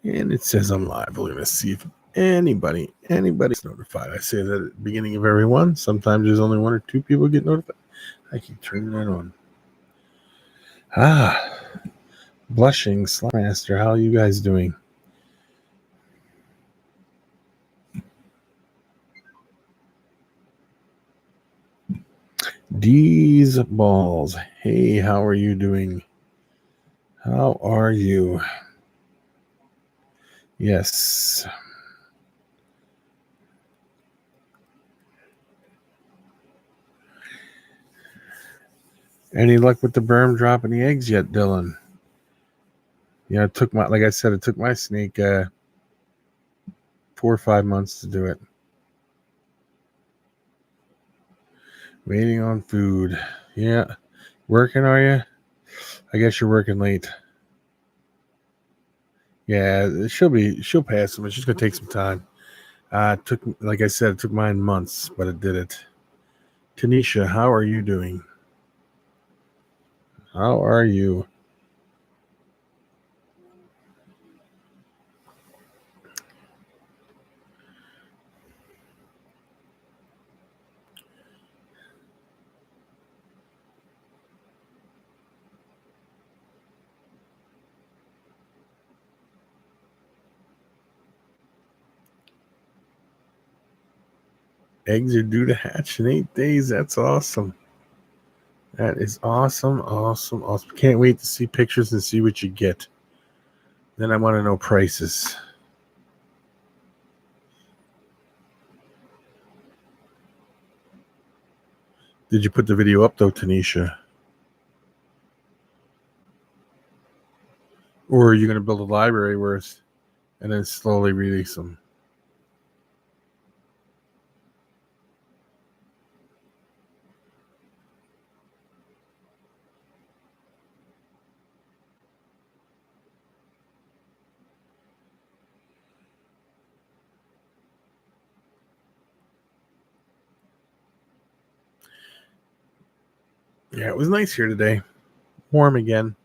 And it says I'm live. We're going to see if anybody's notified. I say that at the beginning of every one. Sometimes there's only one or two people get notified. I keep turning that on. Blushing Slapmaster, how are you guys doing? D's balls. Hey, how are you doing? How are you? Yes. Any luck with the berm dropping the eggs yet, Dylan? Yeah, it took my snake 4 or 5 months to do it. Waiting on food. Yeah. Working, are you? I guess you're working late. Yeah, she'll pass them. It's just gonna take some time. It took mine months, but it did it. Tanisha, how are you doing? How are you? Eggs are due to hatch in 8 days. That's awesome. That is awesome. Can't wait to see pictures and see what you get. Then I want to know prices. Did you put the video up though, Tanisha? Or are you going to build a library worth and then slowly release them? Yeah, it was nice here today. Warm again.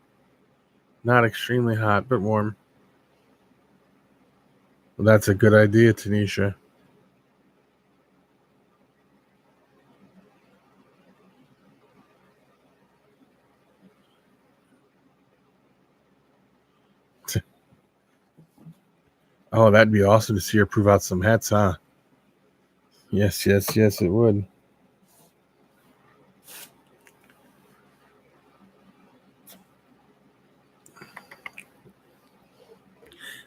Not extremely hot, but warm. Well, that's a good idea, Tanisha. Oh, that'd be awesome to see her prove out some hats, huh? Yes, it would.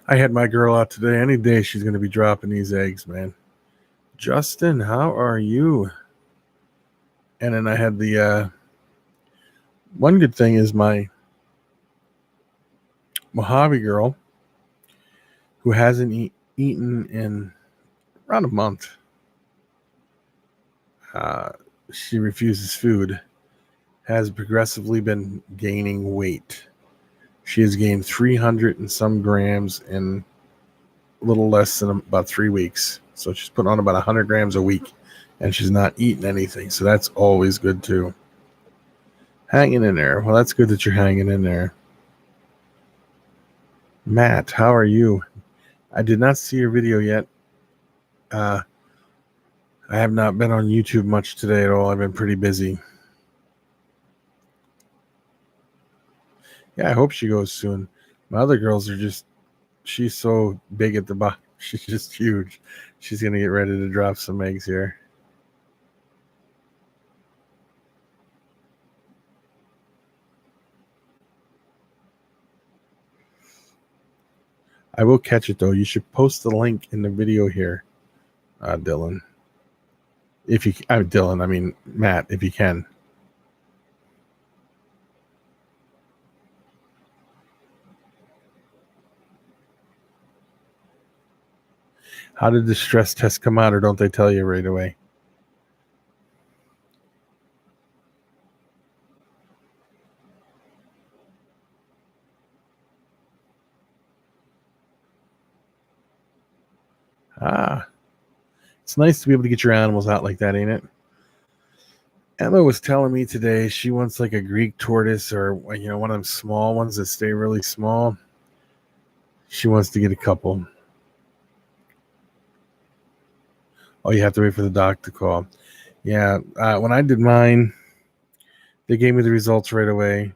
I had my girl out today. Any day she's going to be dropping these eggs, man. Justin, how are you? And then I had the one good thing is my Mojave girl, who hasn't eaten in around a month. She refuses food, has progressively been gaining weight. She has gained 300 and some grams in a little less than about 3 weeks. So she's putting on about 100 grams a week, and she's not eating anything. So that's always good too. Hanging in there. Well, that's good that you're hanging in there. Matt, how are you? I did not see your video yet. I have not been on YouTube much today at all. I've been pretty busy. Yeah, I hope she goes soon. My other girls are she's so big at the bottom. She's just huge. She's going to get ready to drop some eggs here. I will catch it though. You should post the link in the video here, Dylan. Matt, if you can. How did the stress test come out, or don't they tell you right away? It's nice to be able to get your animals out like that, ain't it? Emma was telling me today she wants like a Greek tortoise or one of them small ones that stay really small. She wants to get a couple. Oh, you have to wait for the doc to call. Yeah, when I did mine, they gave me the results right away,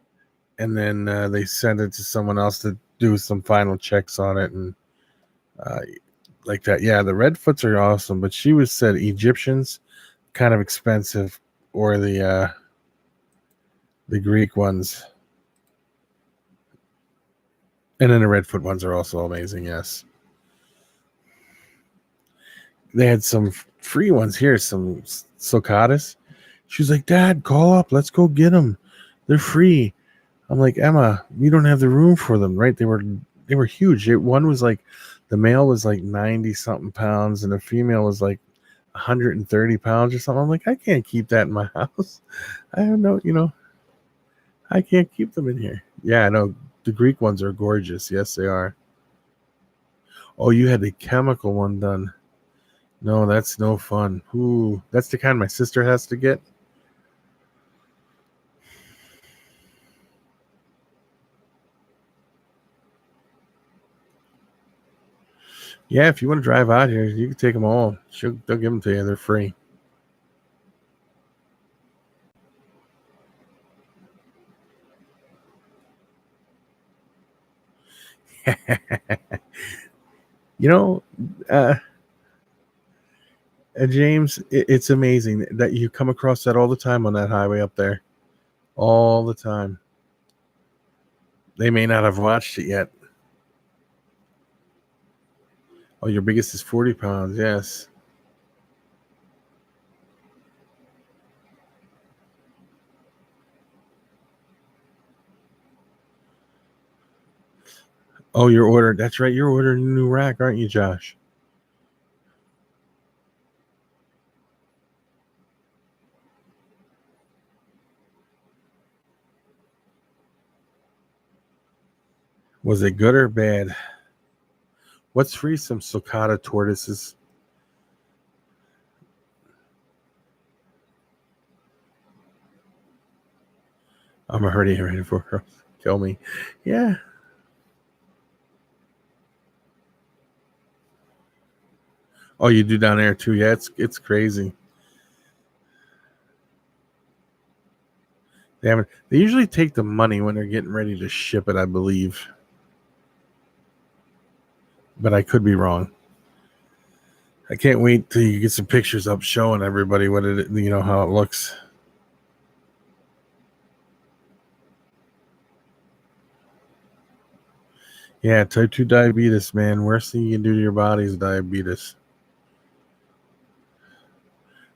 and then they sent it to someone else to do some final checks on it and like that. Yeah, the Redfoots are awesome, but she was said Egyptians kind of expensive, or the Greek ones, and then the Redfoot ones are also amazing. Yes, they had some free ones here, some sulcatas. She was like, "Dad, call up. Let's go get them. They're free." I'm like, "Emma, we don't have the room for them, right?" They were huge. One was like, the male was like 90 something pounds, and the female was like 130 pounds or something. I'm like, I can't keep that in my house. I don't know, I can't keep them in here. Yeah, I know. The Greek ones are gorgeous. Yes, they are. Oh, you had the chemical one done. No, that's no fun. Ooh, that's the kind my sister has to get. Yeah, if you want to drive out here, you can take them all. They'll give them to you. They're free. you know, uh, James, it's amazing that you come across that all the time on that highway up there. All the time. They may not have watched it yet. Oh, your biggest is 40 pounds. Yes. Oh, you're ordering. That's right. You're ordering a new rack, aren't you, Josh? Was it good or bad? What's free? Some sulcata tortoises. I'm already ready for her. Kill me. Yeah. Oh, you do down there too. Yeah, it's crazy. They usually take the money when they're getting ready to ship it, I believe. But I could be wrong. I can't wait till you get some pictures up showing everybody what it, how it looks. Yeah, type 2 diabetes, man. Worst thing you can do to your body is diabetes.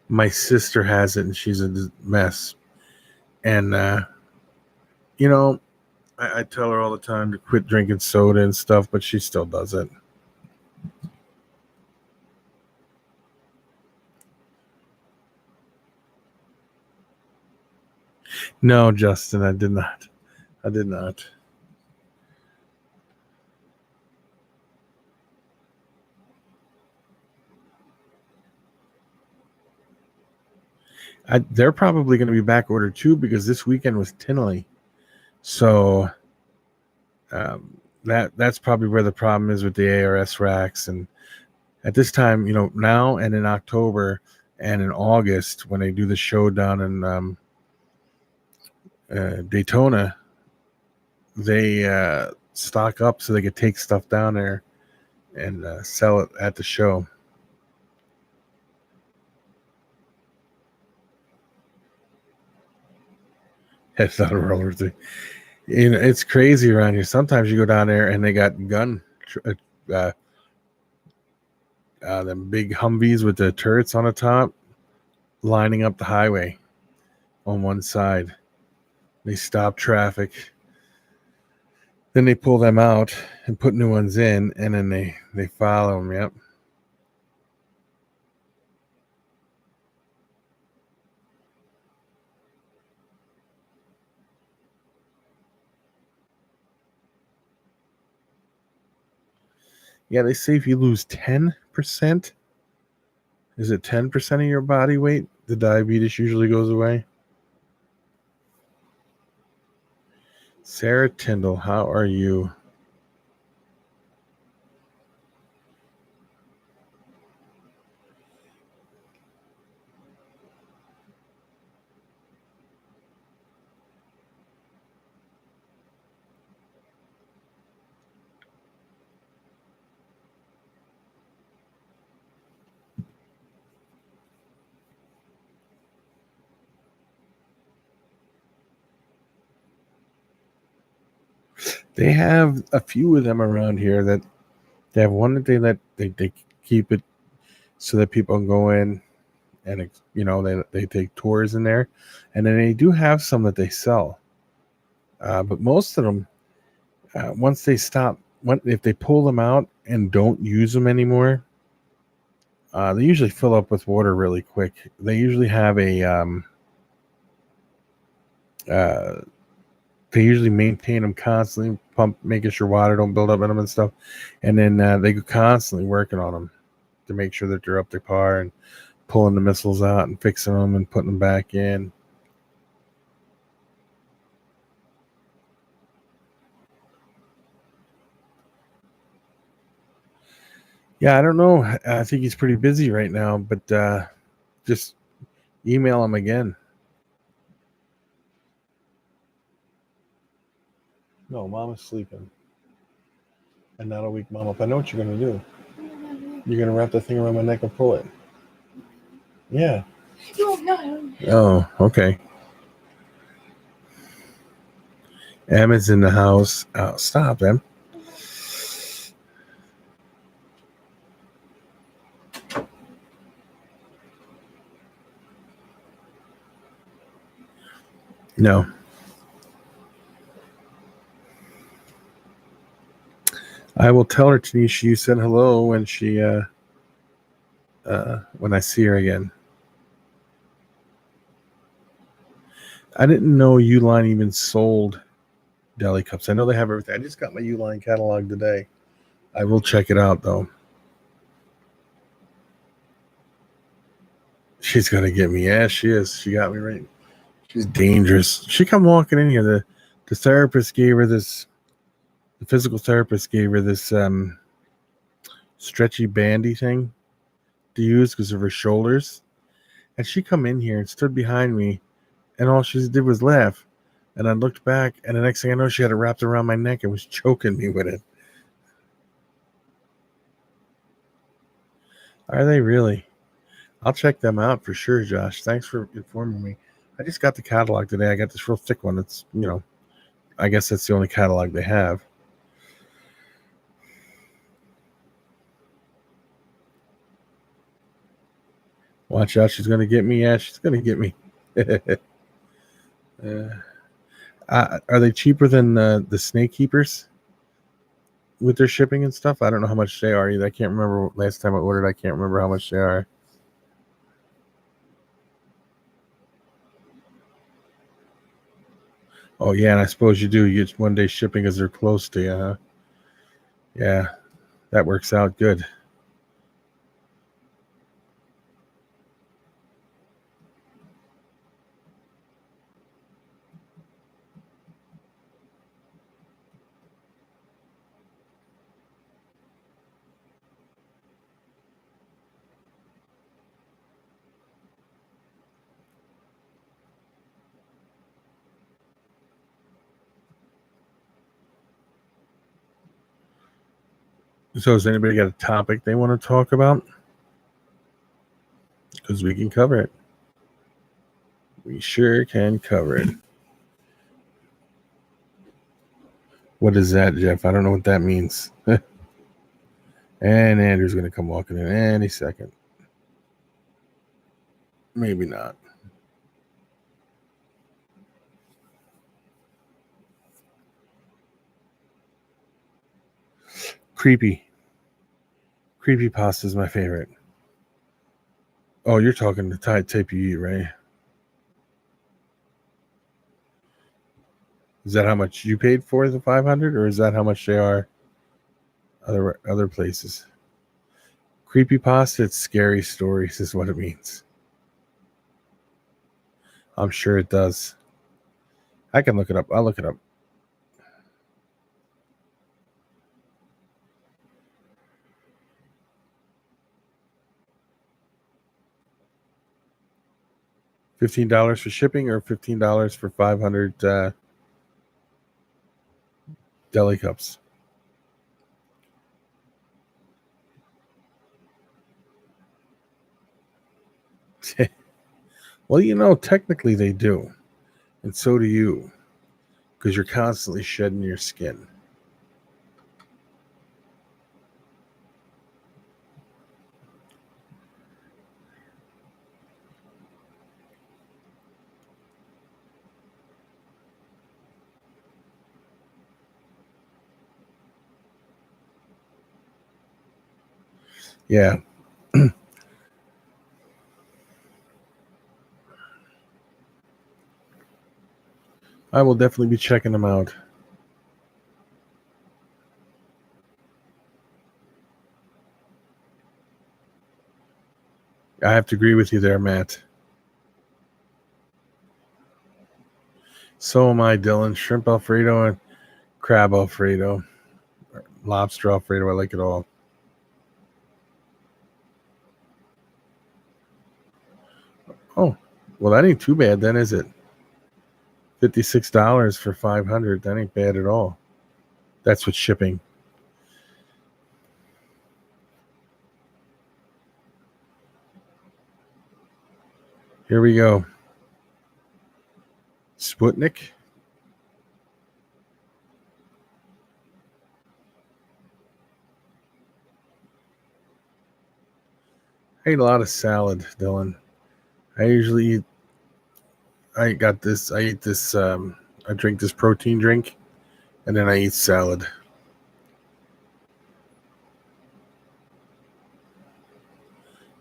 My sister has it, and she's a mess. And, you know, I tell her all the time to quit drinking soda and stuff, but she still does it. No, Justin, I did not. I did not. They're probably going to be back ordered too because this weekend was Tinley. So that's probably where the problem is with the ARS racks. And at this time, now and in October and in August when they do the show down in Daytona, they stock up so they could take stuff down there and sell it at the show. It's not a roller thing. It's crazy around here. Sometimes you go down there and they got uh, them big Humvees with the turrets on the top lining up the highway on one side. They stop traffic. Then they pull them out and put new ones in, and then they follow them. Yep. Yeah, they say if you lose 10%, is it 10% of your body weight, the diabetes usually goes away. Sarah Tyndall, how are you? They have a few of them around here that they have one that they keep it so that people can go in and they take tours in there, and then they do have some that they sell. But most of them, once they stop, if they pull them out and don't use them anymore, they usually fill up with water really quick. They usually have uh, they usually maintain them constantly, making sure water don't build up in them and stuff, and then they go constantly working on them to make sure that they're up to par and pulling the missiles out and fixing them and putting them back in. Yeah, I don't know. I think he's pretty busy right now, but just email him again. No, Mama's sleeping. And not a weak mom up. I know what you're going to do. You're going to wrap the thing around my neck and pull it. Yeah. Oh, okay. Emma's in the house. Oh, stop, Em. No. I will tell her, Tanisha, you said hello when when I see her again. I didn't know Uline even sold deli cups. I know they have everything. I just got my Uline catalog today. I will check it out though. She's gonna get me. Yeah, she is. She got me right. She's dangerous. She come walking in here. The therapist gave her this. The physical therapist gave her this stretchy bandy thing to use because of her shoulders. And she come in here and stood behind me, and all she did was laugh. And I looked back, and the next thing I know, she had it wrapped around my neck and was choking me with it. Are they really? I'll check them out for sure, Josh. Thanks for informing me. I just got the catalog today. I got this real thick one. It's, I guess that's the only catalog they have. Watch out. She's going to get me. Yeah, she's going to get me. Are they cheaper than the snake keepers with their shipping and stuff? I don't know how much they are either. I can't remember last time I ordered. I can't remember how much they are. Oh, yeah, and I suppose you do. You get one day shipping as they're close to you, huh? Yeah, that works out good. So, has anybody got a topic they want to talk about? Because we can cover it. We sure can cover it. What is that, Jeff? I don't know what that means. And Andrew's going to come walking in any second. Maybe not. Creepy pasta is my favorite. Oh, you're talking the type you eat, right? Is that how much you paid for the 500, or is that how much they are other places? Creepy pasta, it's scary stories, is what it means. I'm sure it does. I can look it up. I'll look it up. $15 for shipping, or $15 for 500 deli cups. Well, technically they do, and so do you, because you're constantly shedding your skin. Yeah. I will definitely be checking them out. I have to agree with you there, Matt. So am I, Dylan. Shrimp Alfredo and crab Alfredo, lobster Alfredo. I like it all. Oh, well, that ain't too bad then, is it? $56 for 500. That ain't bad at all. That's with shipping. Here we go. Sputnik. I ate a lot of salad, Dylan. I usually eat. I got this. I eat this. I drink this protein drink, and then I eat salad.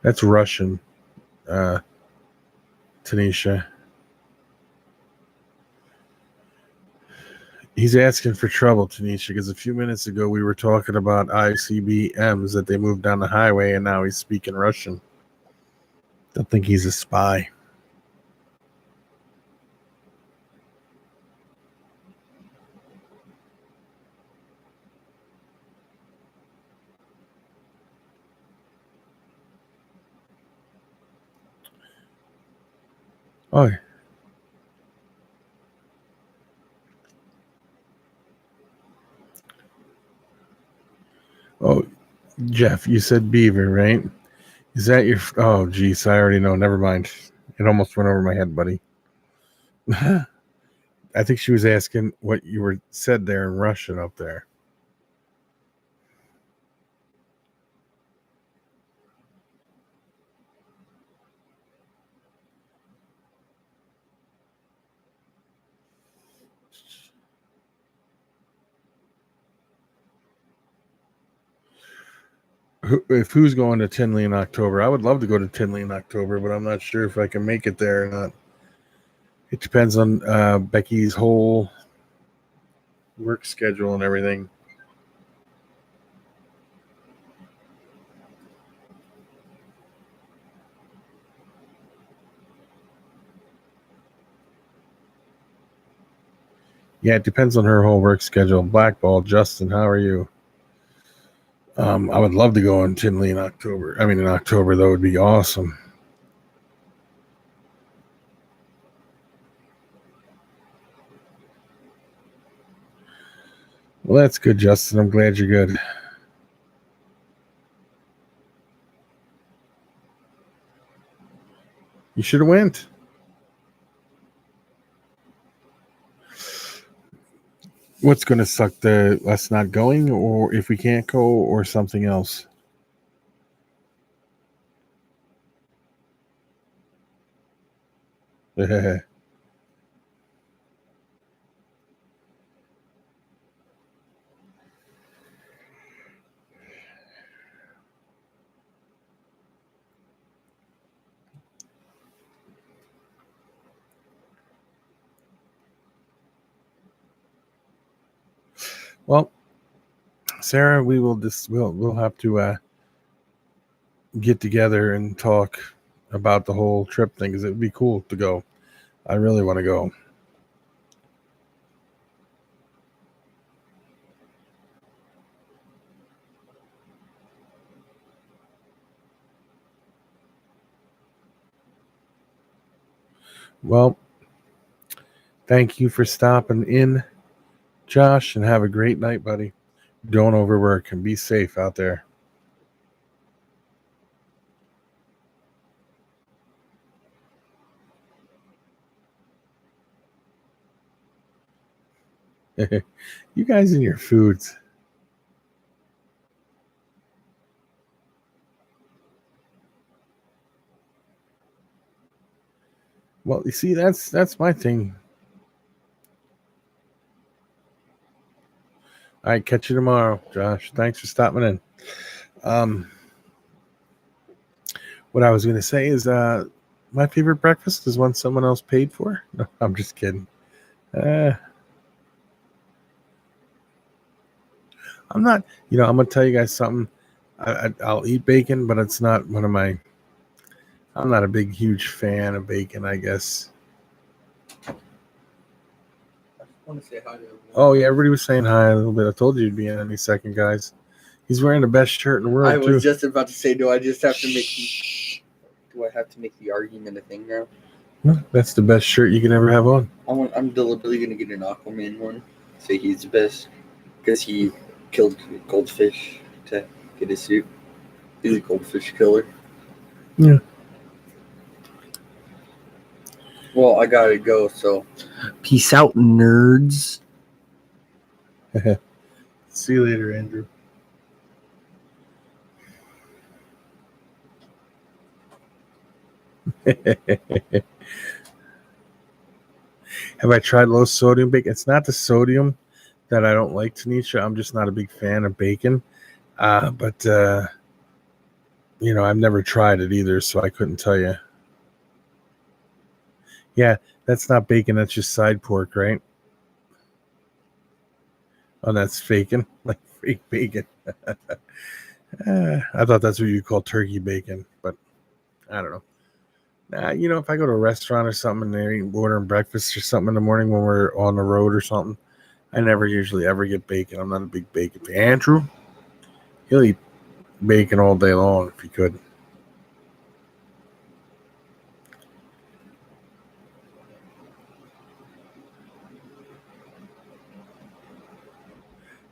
That's Russian, uh, Tanisha. He's asking for trouble, Tanisha, because a few minutes ago we were talking about ICBMs that they moved down the highway, and now he's speaking Russian. Don't think he's a spy. Oh, oh, Jeff, you said beaver, right? Is that your? Oh, geez, I already know. Never mind. It almost went over my head, buddy. I think she was asking what you were said there in Russian up there. If who's going to Tinley in October? I would love to go to Tinley in October, but I'm not sure if I can make it there or not. It depends on Becky's whole work schedule and everything. Yeah, it depends on her whole work schedule. Blackball, Justin, how are you? I would love to go in Tinley in October. I mean, in October, that would be awesome. Well, that's good, Justin. I'm glad you're good. You should have went. What's going to suck, the us not going, or if we can't go, or something else? Well, Sarah, we'll have to get together and talk about the whole trip thing because it would be cool to go. I really want to go. Well, thank you for stopping in, Josh, and have a great night, buddy. Don't overwork and be safe out there. You guys and your foods. Well, you see, that's my thing. All right, catch you tomorrow, Josh. Thanks for stopping in. Um, What I was going to say is my favorite breakfast is one someone else paid for. No, I'm just kidding. I'm not, I'm going to tell you guys something. I'll eat bacon, but it's not one of my, I'm not a big, huge fan of bacon, I guess. I want to say hi to everyone. Oh, yeah, everybody was saying hi a little bit. I told you you'd be in any second, guys. He's wearing the best shirt in the world, I was too. just about to say, do I have to make the argument a thing now? That's the best shirt you can ever have on. I'm deliberately going to get an Aquaman one. Say he's the best. Because he killed goldfish to get his suit. He's a goldfish killer. Yeah. Well, I gotta go, so peace out, nerds. See you later, Andrew. Have I tried low sodium bacon? It's not the sodium that I don't like, Tanisha. I'm just not a big fan of bacon. But I've never tried it either, so I couldn't tell you. Yeah, that's not bacon. That's just side pork, right? Oh, that's faking, like fake bacon. I thought that's what you call turkey bacon, but I don't know. If I go to a restaurant or something and they're ordering breakfast or something in the morning when we're on the road or something, I never usually ever get bacon. I'm not a big bacon fan. Andrew, he'll eat bacon all day long if he could.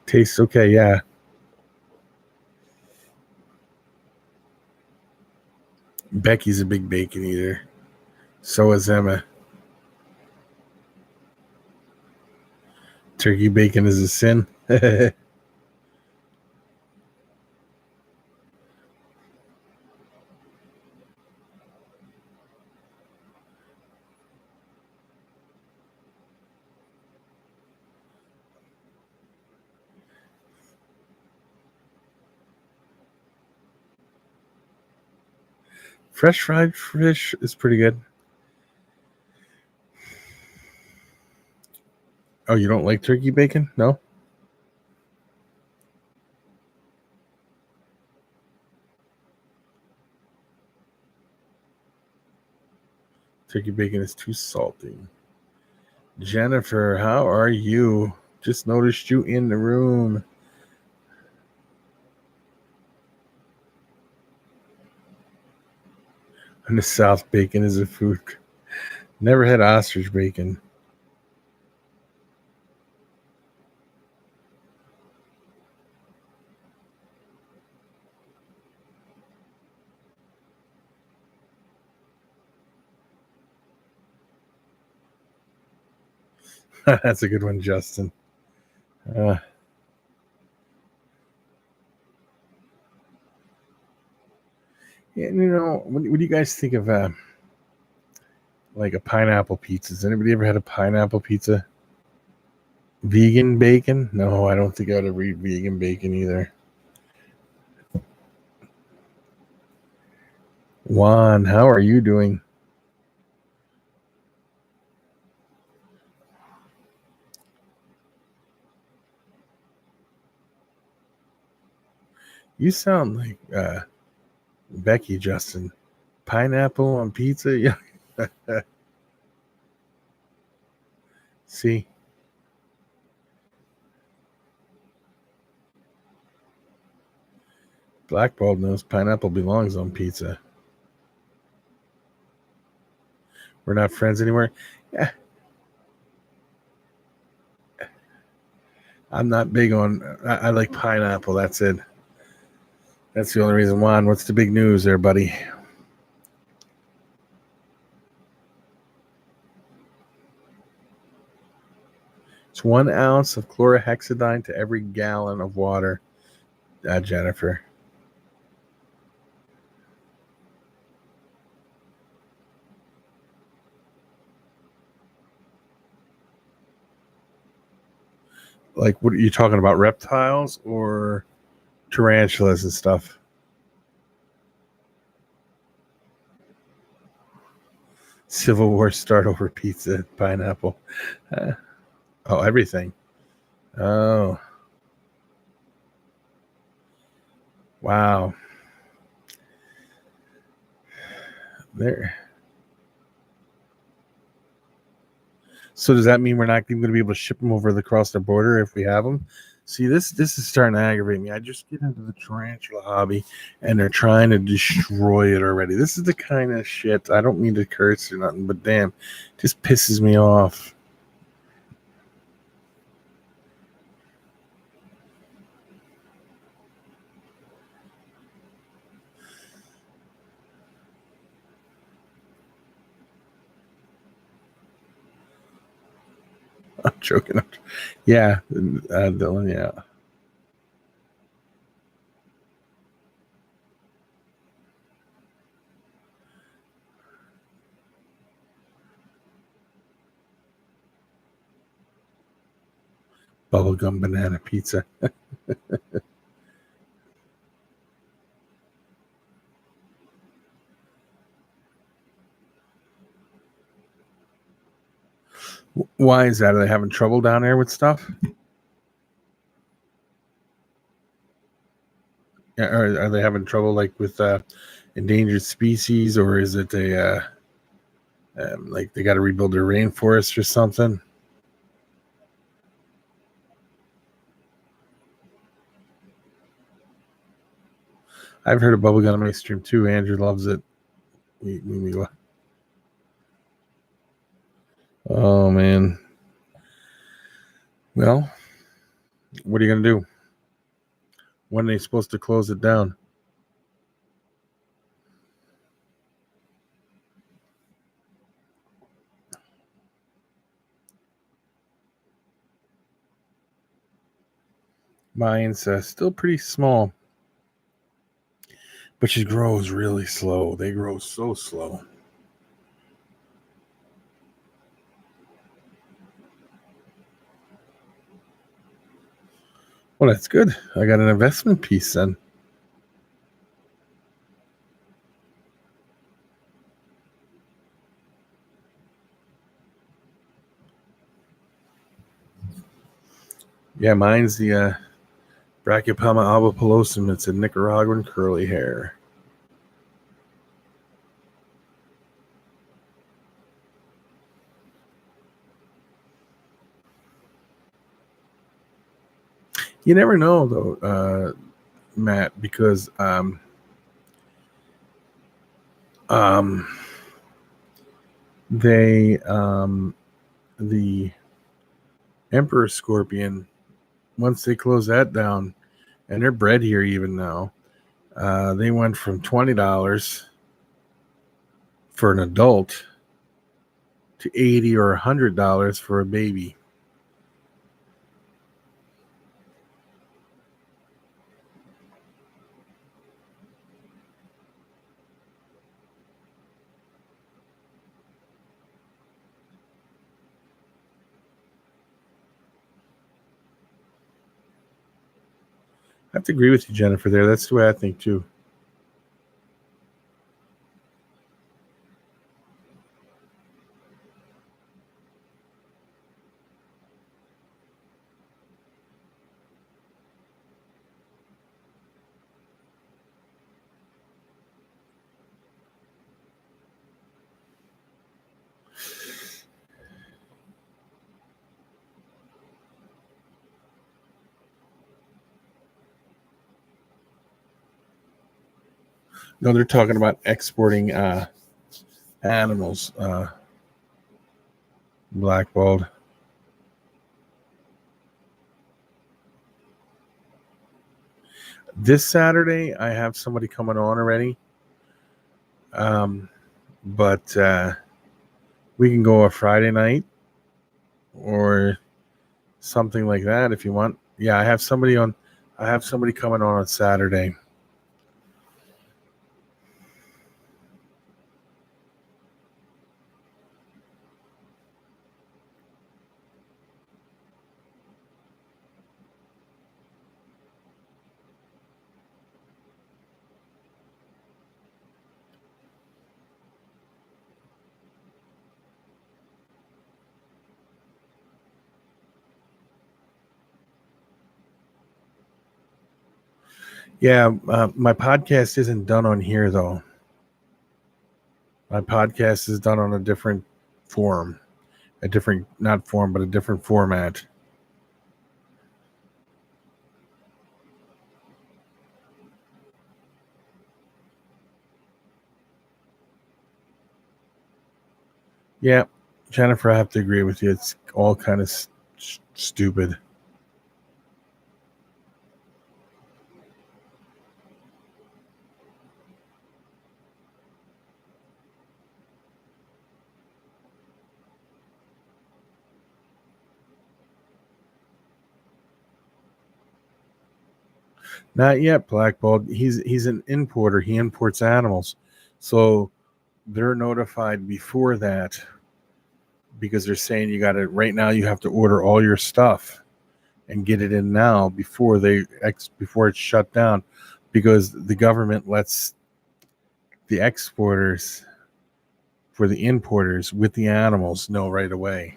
Tastes okay, yeah. Becky's a big bacon eater. So is Emma. Turkey bacon is a sin. Fresh fried fish is pretty good. Oh, you don't like turkey bacon? No? Turkey bacon is too salty. Jennifer, how are you? Just noticed you in the room. In the South, bacon is a food. Never had ostrich bacon. That's a good one, Justin. Yeah, what do you guys think of like a pineapple pizza? Has anybody ever had a pineapple pizza? Vegan bacon? No, I don't think I would ever eat vegan bacon either. Juan, how are you doing? You sound like Becky, Justin. Pineapple on pizza? Yeah. See? Blackball knows pineapple belongs on pizza. We're not friends anymore. Yeah. I'm not big on. I like pineapple. That's it. That's the only reason. Juan, what's the big news there, buddy? It's 1 ounce of chlorhexidine to every gallon of water, Jennifer. Like, what are you talking about? Reptiles or tarantulas and stuff? Civil War start over pizza, pineapple. Oh, everything. Oh, wow. There. So does that mean we're not even going to be able to ship them over across the border if we have them? See, this is starting to aggravate me. I just get into the tarantula hobby, and they're trying to destroy it already. This is the kind of shit. I don't mean to curse or nothing, but damn, it just pisses me off. I'm joking. Yeah, Dylan. Yeah. Bubblegum banana pizza. Why is that? Are they having trouble down there with stuff? Yeah, are they having trouble like with endangered species, or is it like they got to rebuild their rainforest or something? I've heard of bubblegum ice cream too. Andrew loves it. Oh man. Well, what are you gonna do? When are they supposed to close it down? Mine's still pretty small, but she grows really slow. They grow so slow. Well, that's good. I got an investment piece then. Yeah, mine's the Brachypelma albopilosum. It's a Nicaraguan curly hair. You never know, though, Matt, because um, they the Emperor Scorpion, once they close that down, and they're bred here even now, they went from $20 for an adult to $80 or $100 for a baby. I have to agree with you, Jennifer. There, that's the way I think too. No, they're talking about exporting animals. Blackballed. This Saturday, I have somebody coming on already. But we can go a Friday night or something like that if you want. Yeah, I have somebody on. I have somebody coming on Saturday. Yeah, my podcast isn't done on here though. My podcast is done on a different forum, a different not form, but a different format. Yeah, Jennifer, I have to agree with you. It's all kind of stupid. Not yet, blackballed. He's an importer. He imports animals, so they're notified before that because they're saying you got to right now. You have to order all your stuff and get it in now before before it's shut down, because the government lets the exporters for the importers with the animals know right away.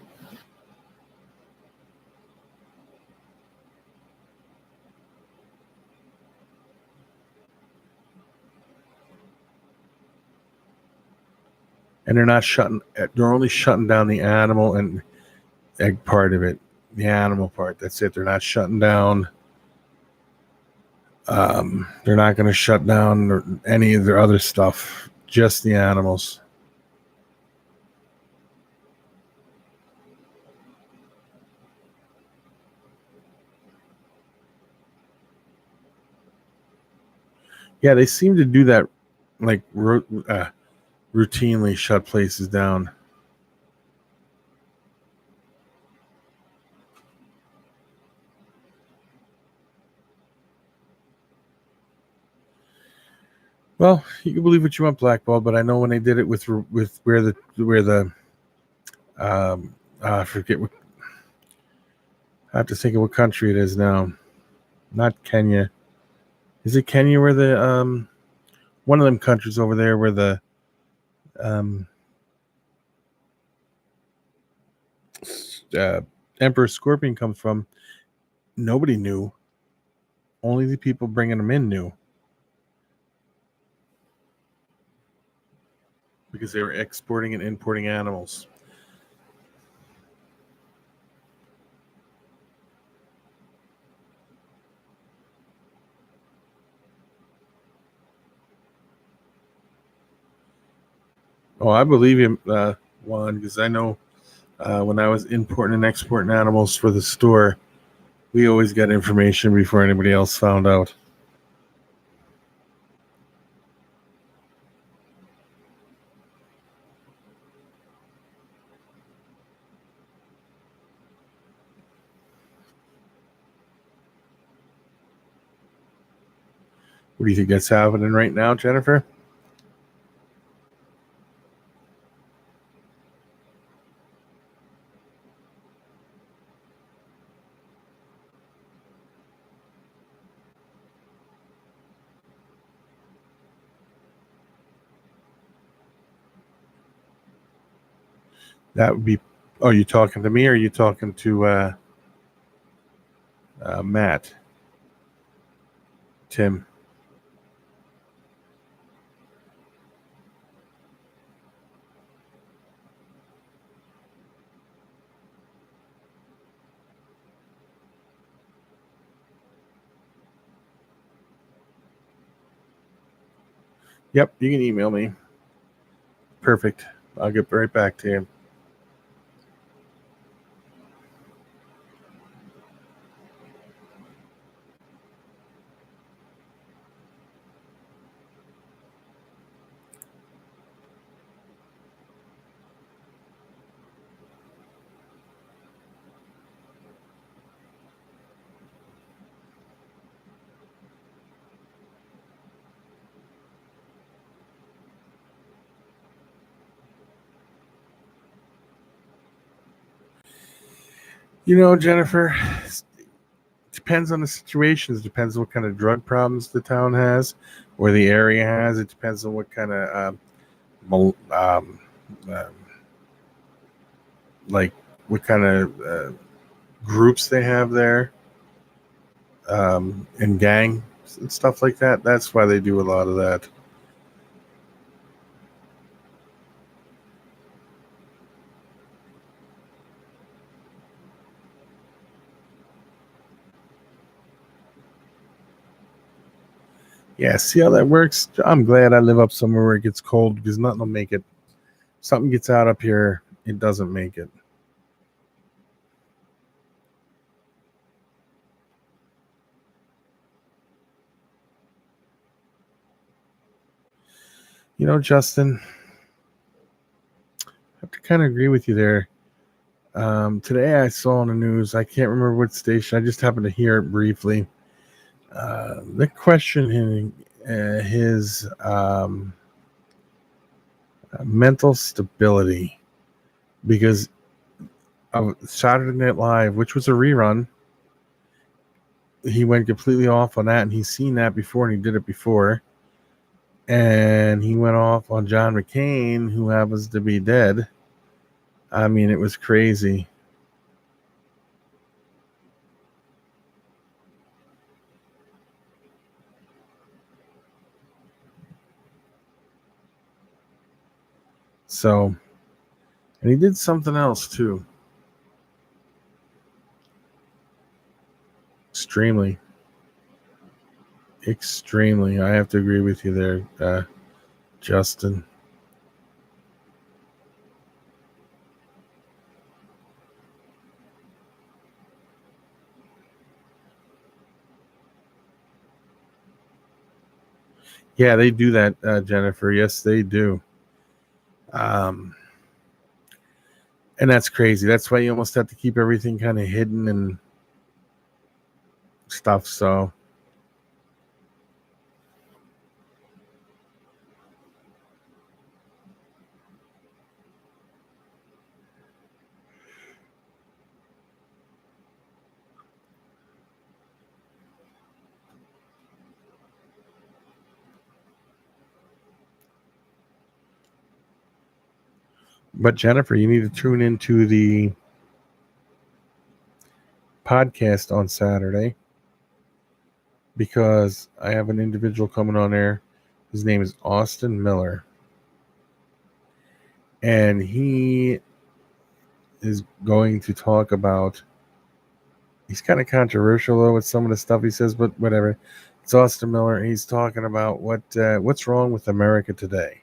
And they're only shutting down the animal and egg part of it, the animal part. That's it. They're not shutting down. They're not going to shut down any of their other stuff, just the animals. Yeah, they seem to do that, like routinely shut places down. Well, you can believe what you want, blackball, but I know when they did it with where the I forget what, I have to think of what country it is now. Not Kenya. Is it Kenya where the one of them countries over there where the um uh, Emperor Scorpion comes from? Nobody knew. Only the people bringing them in knew, because they were exporting and importing animals. Oh, I believe him, Juan, because I know when I was importing and exporting animals for the store, we always got information before anybody else found out. What do you think that's happening right now, Jennifer? That would be. Oh, you talking to me or are you talking to Matt? Tim? Yep, you can email me. Perfect. I'll get right back to you. You know, Jennifer, depends on the situations. Depends on what kind of drug problems the town has or the area has. It depends on what kind of uh, like what kind of groups they have there, and gang and stuff like that. That's why they do a lot of that. Yeah, see how that works? I'm glad I live up somewhere where it gets cold because nothing will make it. Something gets out up here, it doesn't make it. You know, Justin, I have to kind of agree with you there. Today I saw on the news, I can't remember what station, I just happened to hear it briefly. They're questioning his mental stability because of Saturday Night Live, which was a rerun. He went completely off on that, and he's seen that before, and he did it before. And he went off on John McCain, who happens to be dead. I mean, it was crazy. So, and he did something else too. Extremely. I have to agree with you there, Justin. Yeah, they do that, Jennifer. Yes, they do. And that's crazy. That's why you almost have to keep everything kind of hidden and stuff. So, but Jennifer, you need to tune into the podcast on Saturday because I have an individual coming on there. His name is Austin Miller. And he is going to talk about, he's kind of controversial though with some of the stuff he says, but whatever. It's Austin Miller. He's talking about what's wrong with America today.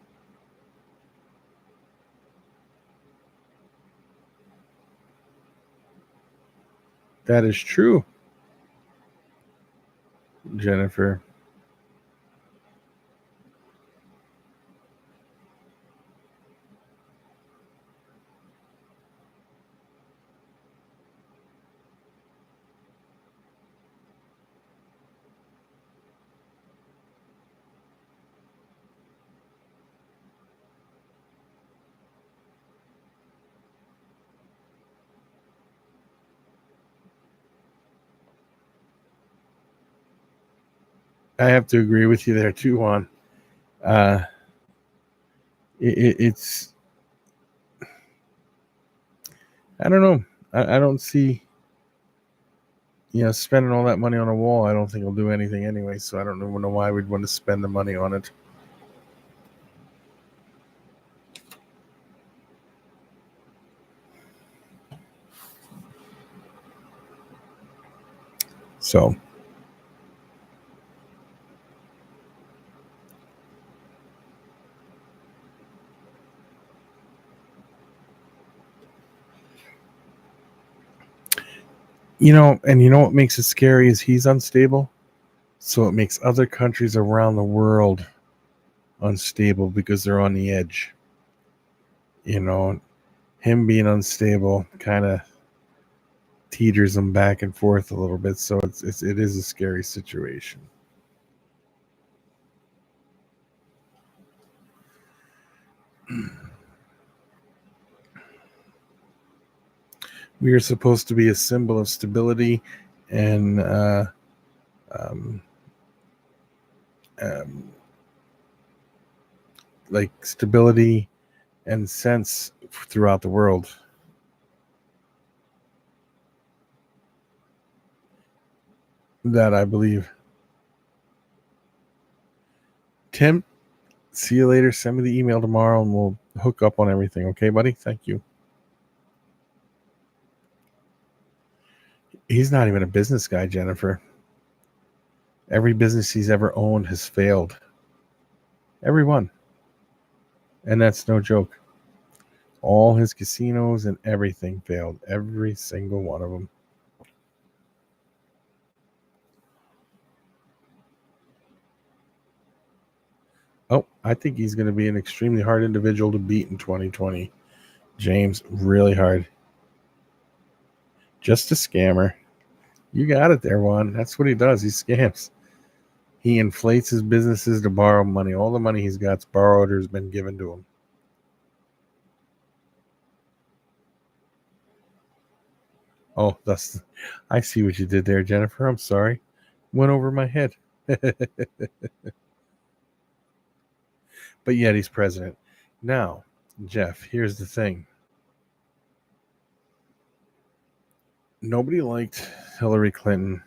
That is true, Jennifer. I have to agree with you there too, Juan. It's I don't know. I don't see spending all that money on a wall. I don't think it'll do anything anyway. So I don't know why we'd want to spend the money on it. So. And you know what makes it scary is he's unstable. So it makes other countries around the world unstable because they're on the edge. Him being unstable kind of teeters them back and forth a little bit. So it is a scary situation. We are supposed to be a symbol of stability and like stability and sense throughout the world. That I believe. Tim, see you later. Send me the email tomorrow and we'll hook up on everything. Okay, buddy? Thank you. He's not even a business guy, Jennifer. Every business he's ever owned has failed. Every one. And that's no joke. All his casinos and everything failed. Every single one of them. Oh, I think he's going to be an extremely hard individual to beat in 2020. James, really hard. Just a scammer. You got it there, Juan. That's what he does. He scams. He inflates his businesses to borrow money. All the money he's got's borrowed or has been given to him. Oh, I see what you did there, Jennifer. I'm sorry. Went over my head. But yet he's president. Now, Jeff, here's the thing. Nobody liked Hillary Clinton.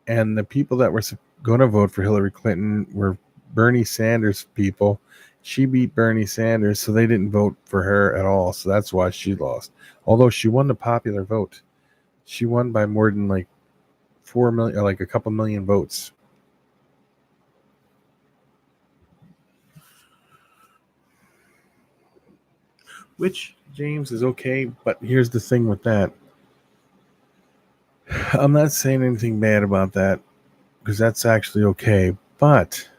And the people that were going to vote for Hillary Clinton were Bernie Sanders people. She beat Bernie Sanders, so they didn't vote for her at all. So that's why she lost. Although she won the popular vote. She won by more than like 4 million, like a couple million votes. Which, James, is okay, but here's the thing with that. I'm not saying anything bad about that because that's actually okay, but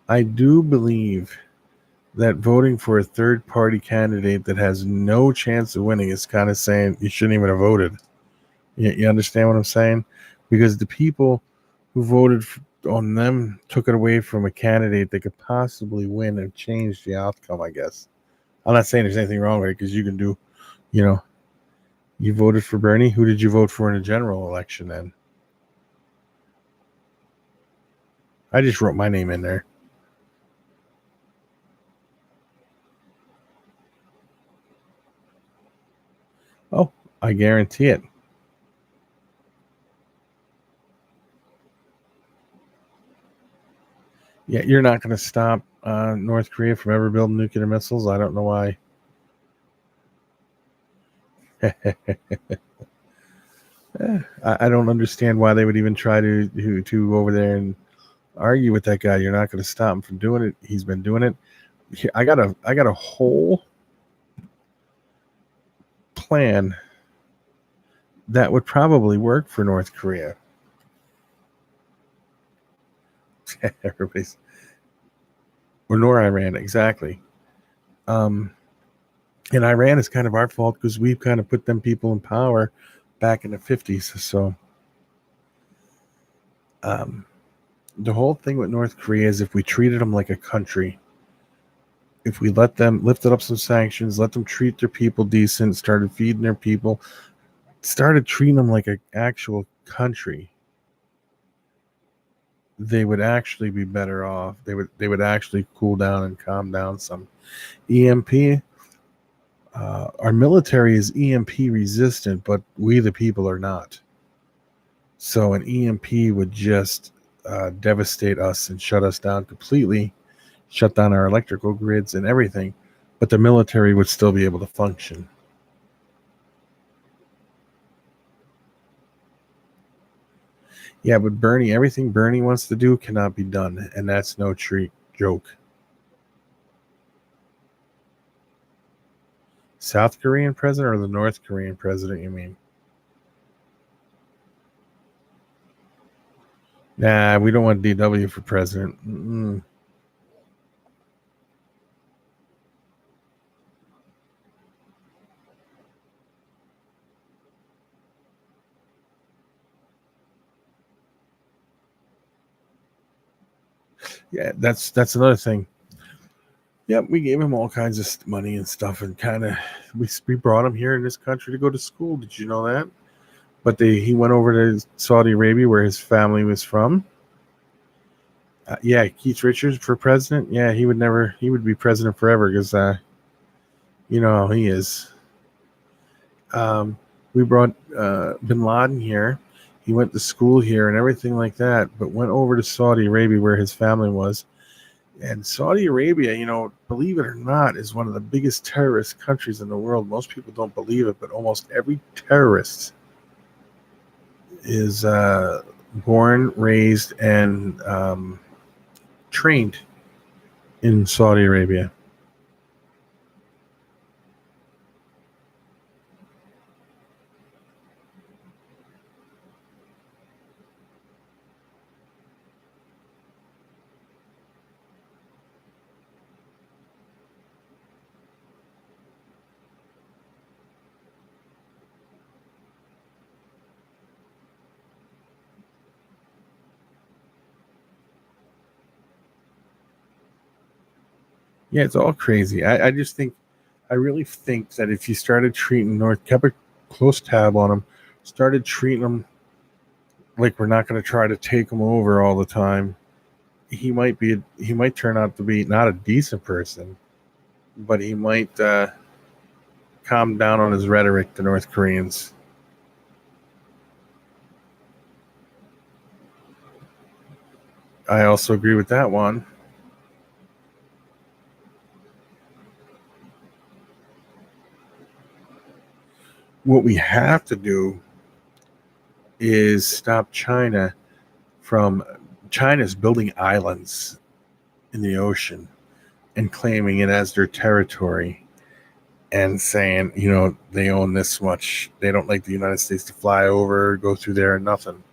I do believe that voting for a third-party candidate that has no chance of winning is kind of saying you shouldn't even have voted. You understand what I'm saying? Because the people who voted on them took it away from a candidate that could possibly win and change the outcome, I guess. I'm not saying there's anything wrong with it because you can do, you voted for Bernie. Who did you vote for in a general election then? I just wrote my name in there. Oh, I guarantee it. Yeah, you're not going to stop North Korea from ever building nuclear missiles. I don't know why. I don't understand why they would even try to go over there and argue with that guy. You're not going to stop him from doing it. He's been doing it. I got a whole plan that would probably work for North Korea. Everybody's nor Iran, exactly. And Iran is kind of our fault because we've kind of put them people in power back in the 50s. So the whole thing with North Korea is if we treated them like a country, if we let them lifted up some sanctions, let them treat their people decent, started feeding their people, started treating them like an actual country, they would actually be better off. They would actually cool down and calm down some. EMP, our military is EMP resistant, but we the people are not. So an EMP would just devastate us and shut us down completely, shut down our electrical grids and everything, but the military would still be able to function. Yeah, but everything Bernie wants to do cannot be done, and that's no joke. South Korean president or the North Korean president, you mean? Nah, we don't want DW for president. Mm-mm. Yeah, that's another thing. Yep, we gave him all kinds of money and stuff, and kind of we brought him here in this country to go to school. Did you know that? But he went over to Saudi Arabia, where his family was from. Yeah, Keith Richards for president. Yeah, he would be president forever because you know how he is. We brought Bin Laden here. He went to school here and everything like that, but went over to Saudi Arabia where his family was And Saudi Arabia, believe it or not, is one of the biggest terrorist countries in the world. Most people don't believe it, but almost every terrorist is born, raised, and trained in Saudi Arabia. Yeah, it's all crazy. I really think that if you started treating kept a close tab on them, started treating them like we're not going to try to take him over all the time, he might turn out to be not a decent person, but he might calm down on his rhetoric to North Koreans. I also agree with that one. What we have to do is stop China's building islands in the ocean and claiming it as their territory and saying, they own this much. They don't like the United States to fly over, go through there, and nothing.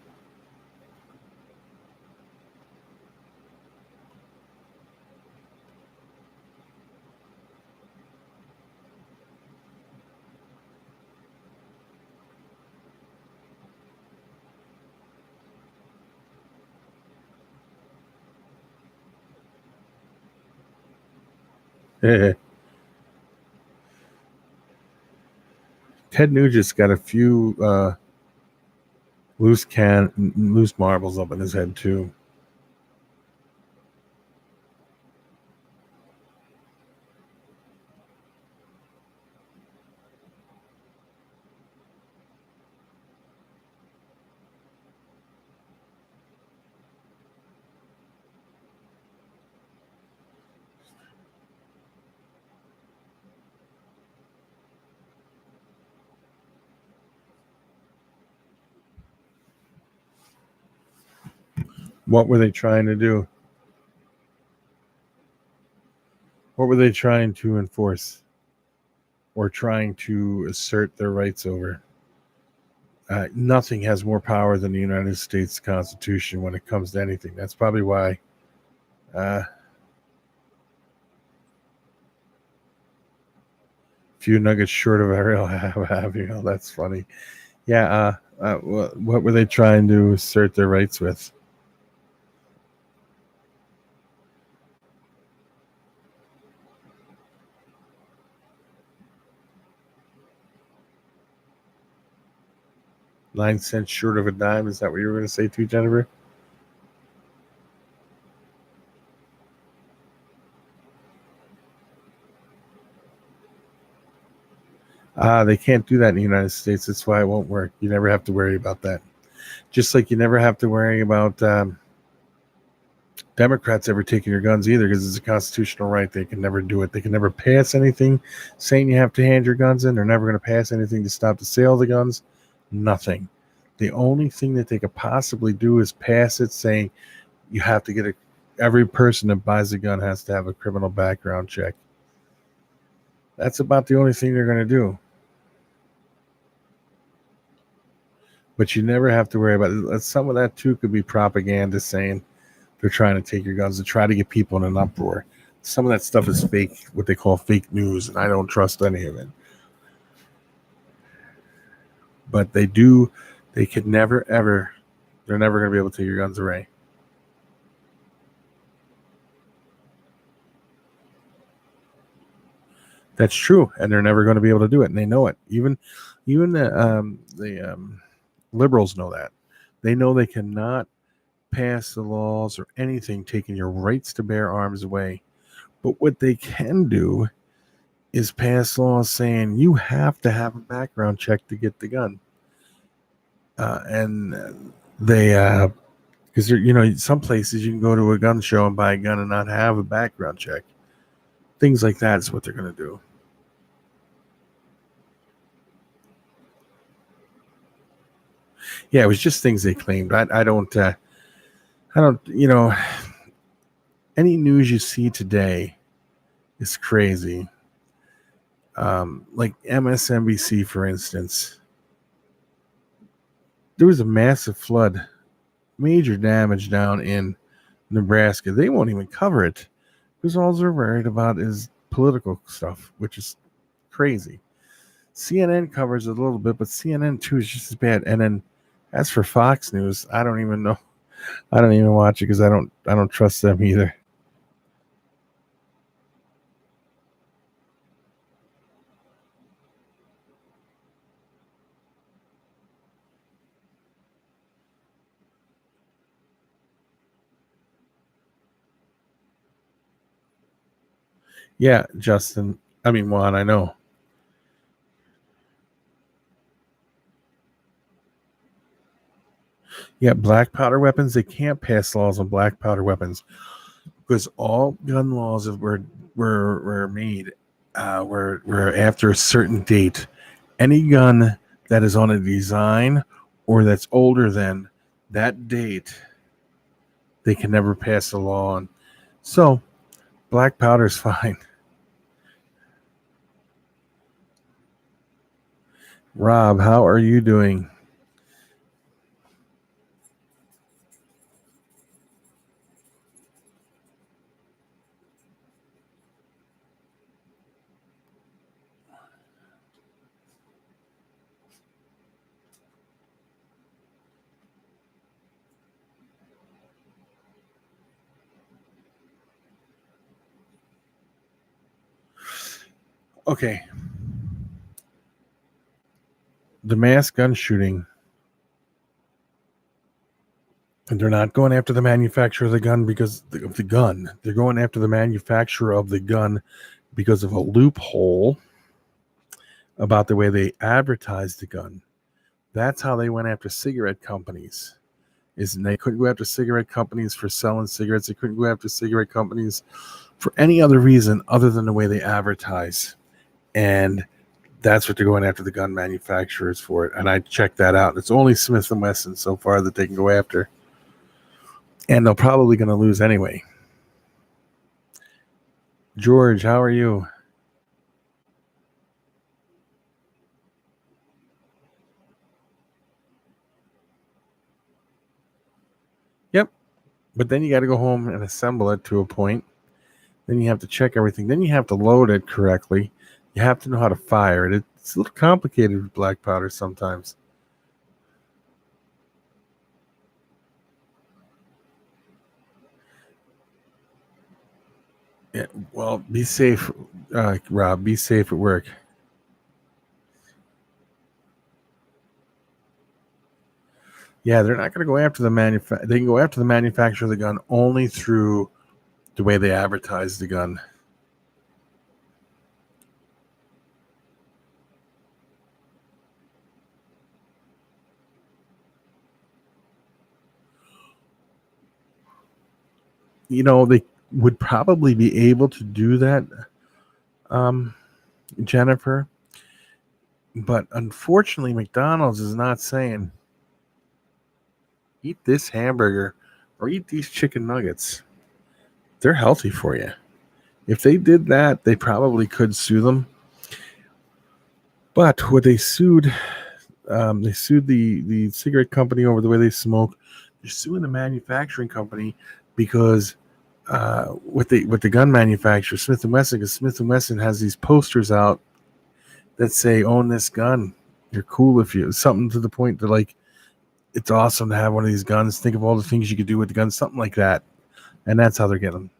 Ted Nugent's got a few loose marbles up in his head too. What were they trying to do? What were they trying to enforce or trying to assert their rights over? Nothing has more power than the United States Constitution when it comes to anything. That's probably why. Few nuggets short of a real have. That's funny. Yeah. What were they trying to assert their rights with? $0.09 short of a dime. Is that what you were going to say too, Jennifer? They can't do that in the United States. That's why it won't work. You never have to worry about that. Just like you never have to worry about Democrats ever taking your guns either, because it's a constitutional right. They can never do it. They can never pass anything saying you have to hand your guns in. They're never going to pass anything to stop the sale of the guns. Nothing. The only thing that they could possibly do is pass it saying you have to every person that buys a gun has to have a criminal background check. That's about the only thing they're going to do. But you never have to worry about it. Some of that too could be propaganda saying they're trying to take your guns to try to get people in an uproar. Some of that stuff is fake, what they call fake news, and I don't trust any of it. But they could never, ever, they're never going to be able to take your guns away. That's true, and they're never going to be able to do it, and they know it. Even the liberals know that. They know they cannot pass the laws or anything taking your rights to bear arms away. But what they can do is pass laws saying you have to have a background check to get the gun. And they, because because some places you can go to a gun show and buy a gun and not have a background check. Things like that is what they're going to do. Yeah, it was just things they claimed. I don't, any news you see today is crazy. Like MSNBC, for instance, there was a massive flood, major damage down in Nebraska. They won't even cover it because all they're worried about is political stuff, which is crazy. CNN covers it a little bit, but CNN too is just as bad. And then as for Fox News, I don't even know. I don't even watch it because I don't trust them either. Yeah, Justin. I mean, Juan, I know. Yeah, black powder weapons, they can't pass laws on black powder weapons because all gun laws were made were after a certain date. Any gun that is on a design or that's older than that date, they can never pass a law on. So black powder is fine. Rob, how are you doing? Okay. The mass gun shooting, and they're not going after the manufacturer of the gun because of the gun. They're going after the manufacturer of the gun because of a loophole about the way they advertise the gun. That's how they went after cigarette companies. They couldn't go after cigarette companies for selling cigarettes. They couldn't go after cigarette companies for any other reason other than the way they advertise. And that's what they're going after the gun manufacturers for it. And I checked that out. It's only Smith & Wesson so far that they can go after. And they're probably going to lose anyway. George, how are you? Yep. But then you got to go home and assemble it to a point. Then you have to check everything. Then you have to load it correctly. You have to know how to fire it. It's a little complicated with black powder sometimes. Yeah, well, be safe, Rob. Be safe at work. Yeah, they're not going to go after the manufacturer. They can go after the manufacturer of the gun only through the way they advertise the gun. They would probably be able to do that, Jennifer. But unfortunately, McDonald's is not saying, eat this hamburger or eat these chicken nuggets. They're healthy for you. If they did that, they probably could sue them. But what they sued the cigarette company over the way they smoke. They're suing the manufacturing company because with the gun manufacturer, Smith & Wesson, because Smith & Wesson has these posters out that say, own this gun. You're cool if you, something to the point that, like, it's awesome to have one of these guns. Think of all the things you could do with the gun, something like that. And that's how they're getting them.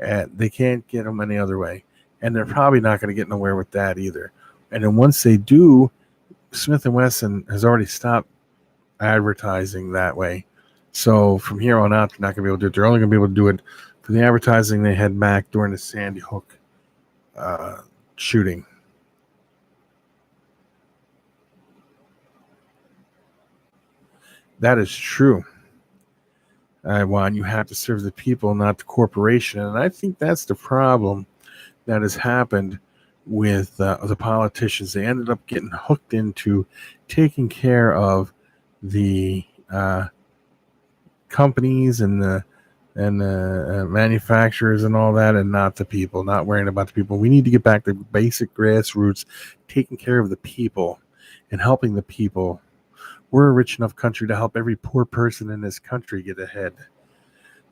And they can't get them any other way. And they're probably not going to get nowhere with that either. And then once they do, Smith & Wesson has already stopped advertising that way. So from here on out, they're not going to be able to do it. They're only going to be able to do it for the advertising they had back during the Sandy Hook shooting. That is true. You have to serve the people, not the corporation. And I think that's the problem that has happened with the politicians. They ended up getting hooked into taking care of the companies and the manufacturers and all that, and not the people, not worrying about the people. We need to get back to basic grassroots, taking care of the people and helping the people. We're a rich enough country to help every poor person in this country get ahead.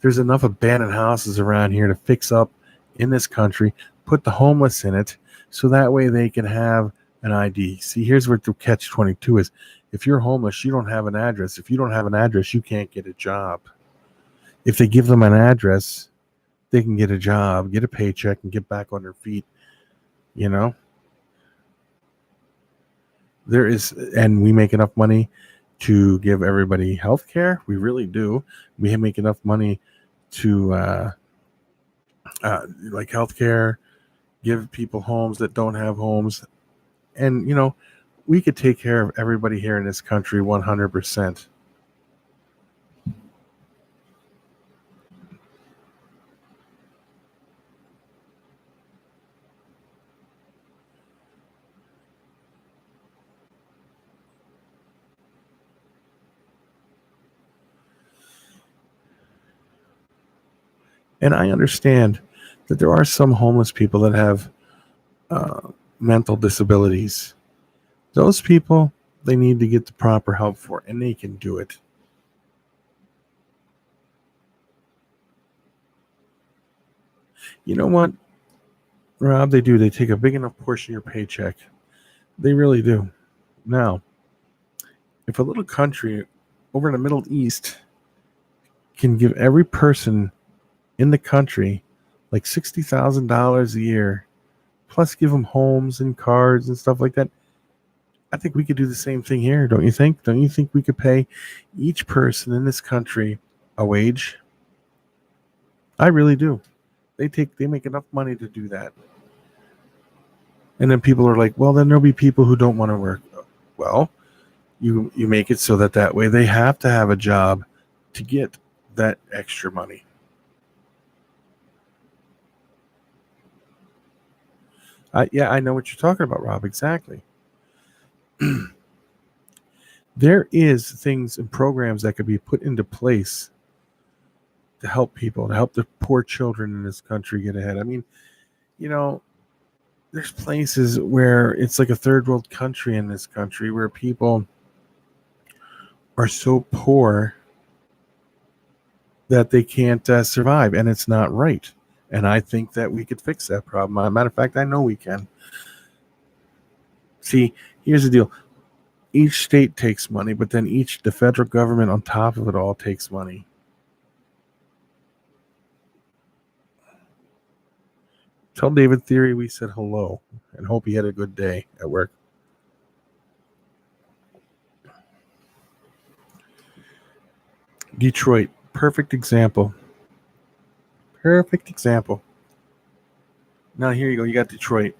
There's enough abandoned houses around here to fix up in this country, put the homeless in it, so that way they can have an ID. See, here's what the catch-22 is. If you're homeless, you don't have an address. If you don't have an address, you can't get a job. If they give them an address, they can get a job, get a paycheck, and get back on their feet. You know? And we make enough money to give everybody health care. We really do. We make enough money to like health care, give people homes that don't have homes. And, we could take care of everybody here in this country 100%. And I understand that there are some homeless people that have mental disabilities. Those people, they need to get the proper help for, and they can do it. You know what, Rob? They do. They take a big enough portion of your paycheck. They really do. Now, if a little country over in the Middle East can give every person in the country like $60,000 a year, plus give them homes and cars and stuff like that, I think we could do the same thing here. Don't you think? Don't you think we could pay each person in this country a wage? I really do. They make enough money to do that. And then people are like, well, then there'll be people who don't want to work. Well, you make it so that way they have to have a job to get that extra money. I know what you're talking about, Rob. Exactly. There is things and programs that could be put into place to help people, to help the poor children in this country get ahead. I mean, there's places where it's like a third world country in this country where people are so poor that they can't survive, and it's not right. And I think that we could fix that problem. As a matter of fact, I know we can. See, here's the deal. Each state takes money, but then the federal government on top of it all takes money. Tell David Theory we said hello and hope he had a good day at work. Detroit, perfect example. Perfect example. Now here you go. You got Detroit.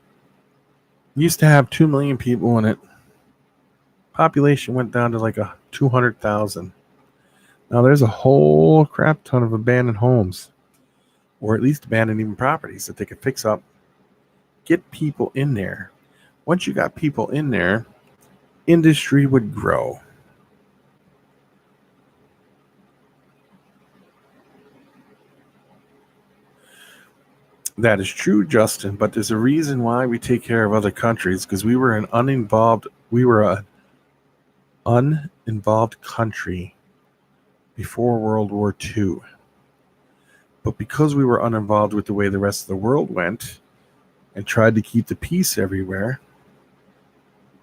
Used to have 2 million people in it. Population went down to like 200,000. Now there's a whole crap ton of abandoned homes, or at least abandoned even properties that they could fix up. Get people in there. Once you got people in there, industry would grow. That is true, Justin, but there's a reason why we take care of other countries, because we were an uninvolved country before World War II. But because we were uninvolved with the way the rest of the world went and tried to keep the peace everywhere,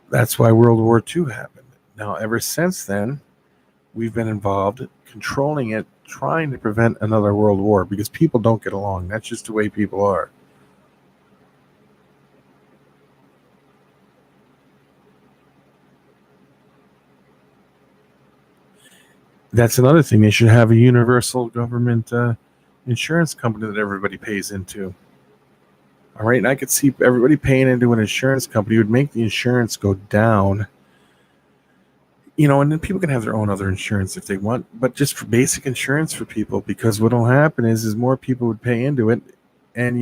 that's why World War II happened. Now, ever since then, we've been involved, controlling it, trying to prevent another world war, because people don't get along. That's just the way people are. That's another thing. They should have a universal government insurance company that everybody pays into. All right, and I could see everybody paying into an insurance company would make the insurance go down. And then people can have their own other insurance if they want, but just for basic insurance for people, because what'll happen is more people would pay into it, and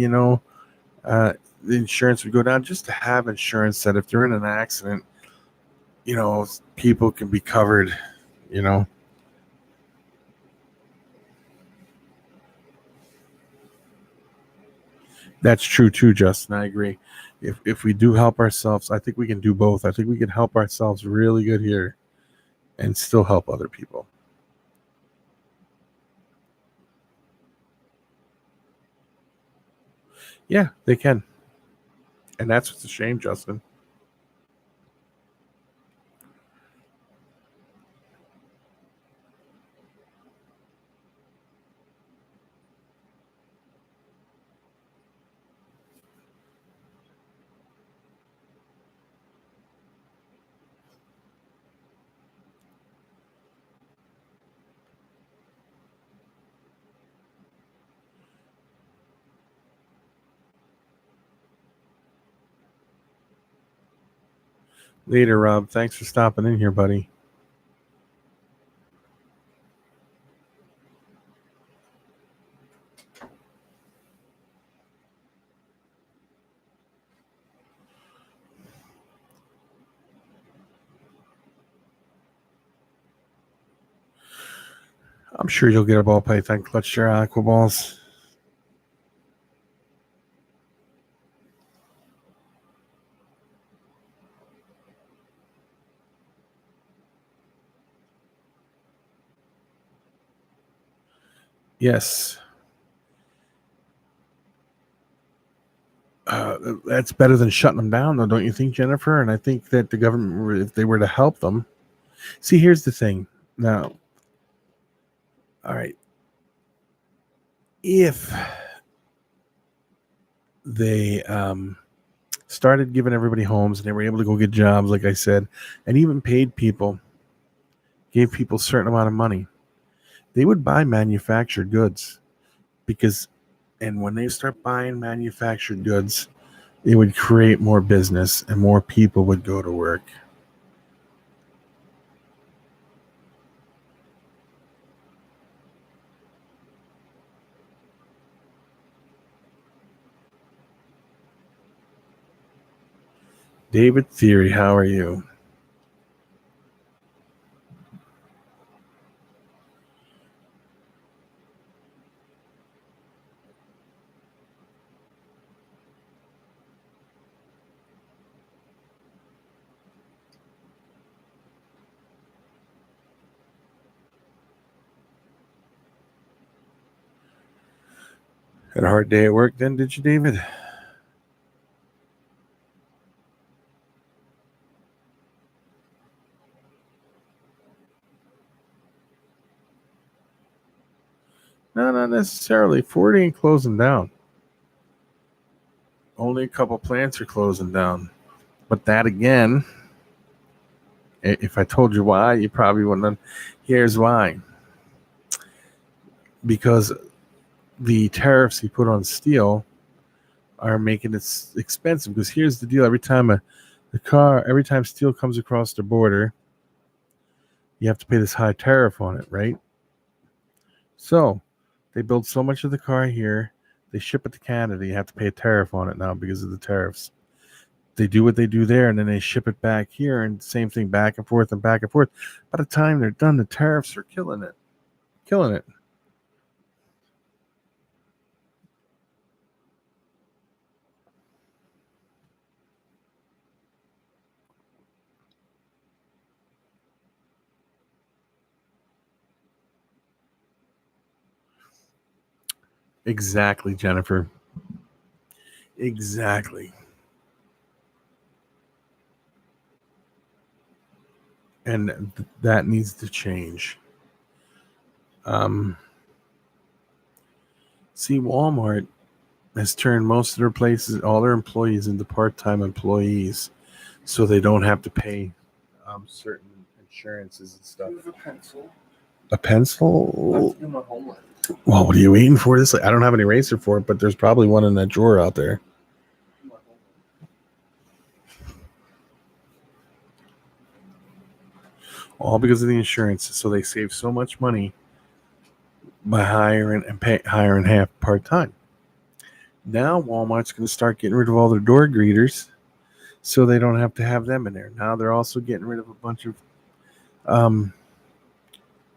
uh, the insurance would go down. Just to have insurance that if they're in an accident, people can be covered. That's true too, Justin. I agree. If we do help ourselves, I think we can do both. I think we can help ourselves really good here and still help other people. Yeah, they can. And that's what's a shame, Justin. Later, Rob. Thanks for stopping in here, buddy. I'm sure you'll get a ball python clutch your aqua balls. Yes. That's better than shutting them down, though, don't you think, Jennifer? And I think that the government, if they were to help them, see, here's the thing. Now, all right, if they started giving everybody homes and they were able to go get jobs, like I said, and even paid people, gave people a certain amount of money, they would buy manufactured goods and when they start buying manufactured goods, it would create more business and more people would go to work. David Theory, how are you? Had a hard day at work then, did you, David? No, not necessarily. Ford ain't closing down. Only a couple plants are closing down. But that again, if I told you why, you probably wouldn't. Here's why. Because the tariffs he put on steel are making it expensive. Because here's the deal: every time steel comes across the border, you have to pay this high tariff on it, right? So they build so much of the car here, they ship it to Canada. You have to pay a tariff on it now because of the tariffs. They do what they do there, and then they ship it back here, and same thing, back and forth and back and forth. By the time they're done, the tariffs are killing it. Exactly, Jennifer. Exactly. And that needs to change. See, Walmart has turned most of all their employees into part-time employees, so they don't have to pay certain insurances and stuff. Use a pencil. A pencil? I have to do my homework. Well, what are you waiting for? I don't have an eraser for it, but there's probably one in that drawer out there. all because of the insurance. So they save so much money by hiring half part time. Now Walmart's going to start getting rid of all their door greeters, so they don't have to have them in there. Now they're also getting rid of a bunch of um,